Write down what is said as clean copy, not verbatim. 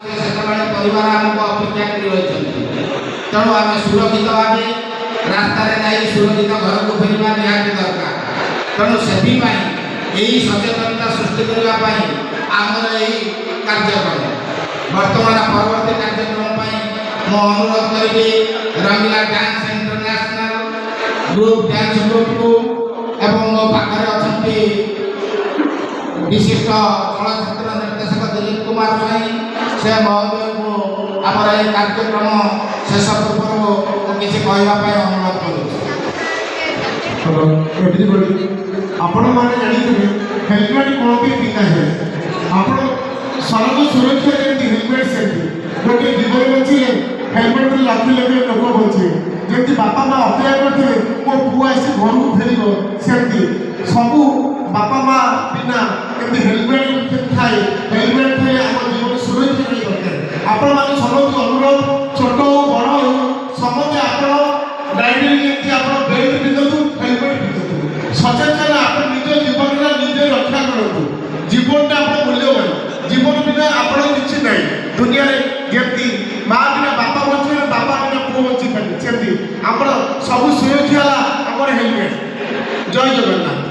ସେତେବେଳେ ପରିବାର ଆମକୁ ଅପେକ୍ଷା କରି ରହିଛନ୍ତି। ତେଣୁ ଆମେ ସୁରକ୍ଷିତ ଭାବେ ରାସ୍ତାରେ ଯାଇ ସୁରକ୍ଷିତ ଘରକୁ ଫେରିବା ନିହାତି ଦରକାର। ତେଣୁ ସେଥିପାଇଁ ଏହି ସଚେତନତା ସୃଷ୍ଟି କରିବା ପାଇଁ ଆମର ଏହି କାର୍ଯ୍ୟକ୍ରମ। ବର୍ତ୍ତମାନ ପରବର୍ତ୍ତୀ କାର୍ଯ୍ୟକ୍ରମ ପାଇଁ ମୁଁ ଅନୁରୋଧ କରିବି ରଙ୍ଗିଲା ଡ୍ୟାନ୍ସ ଇଣ୍ଟରନ୍ୟାସନାଲ ଗ୍ରୁପ ଡ୍ୟାନ୍ସ ଗ୍ରୁପକୁ ଏବଂ ମୋ ପାଖରେ ଅଛନ୍ତି ବିଶିଷ୍ଟ ଚଳଚ୍ଚିତ୍ର ନିର୍ଦ୍ଦେଶକ ଦିଲ୍ଲୀପ କୁମାର ସ୍ୱାଇଁ, ସେ ମହୋଦୟକୁ ଆମର ଏହି କାର୍ଯ୍ୟକ୍ରମ ଶେଷ ପୂର୍ବରୁ କିଛି କହିବା ପାଇଁ ଅନୁରୋଧ କରୁଛି। ଆପଣମାନେ ଜାଣିଥିବେ ହେଲମେଟ୍ କ'ଣ ବି ପିନ୍ଧା ହୁଏ। ଆପଣ ସଡ଼କ ସୁରକ୍ଷା ଯେମିତି ହେଲମେଟ୍ ସେମିତି ଗୋଟିଏ ଜୀବନ ବଞ୍ଚିଲେ ହେଲମେଟ୍ରେ ଲକ୍ଷ ଲକ୍ଷ ଲୋକ ବଞ୍ଚିବେ। ଯେମିତି ବାପା ମା ଅପେକ୍ଷା କରିଥିବେ ମୋ ପୁଅ ଆସି ଘରକୁ ଫେରିବ, ସେମିତି ସବୁ ବାପା ମା ବିନା କେମିତି ହେଲମେଟ୍ ଥାଏ, ହେଲମେଟ୍ ଥାଏ ଆମ ଜୀବନ ସୁରକ୍ଷା ପାଇଁ ଦରକାର। ଆପଣମାନେ ସମସ୍ତଙ୍କୁ ଅନୁରୋଧ, ଛୋଟ ହଉ ବଡ଼ ହଉ ସମସ୍ତେ ଆପଣ ଡ୍ରାଇଭିଂ ଯେମିତି ଆପଣ ବେଲ୍ଟ ପିନ୍ଧନ୍ତୁ, ହେଲମେଟ୍ ପିନ୍ଧନ୍ତୁ। ସଚେତନ ଆପଣ ନିଜ ଜୀବନରେ ନିଜେ ରକ୍ଷା କରନ୍ତୁ। ଜୀବନଟା ଆପଣ ମୂଲ୍ୟବାନ, ଜୀବନ ବିନା ଆପଣ କିଛି ନାହିଁ ଦୁନିଆରେ। ଯେମିତି ମା ବିନା ବାପା ବଞ୍ଚିବେ, ବାପା ବିନା ପୁଅ ବଞ୍ଚିପାରିବେ, ସେମିତି ଆମର ସବୁ ସୁରକ୍ଷା ହେଲା ଆମର ହେଲମେଟ୍। ଜୟ ଜଗନ୍ନାଥ।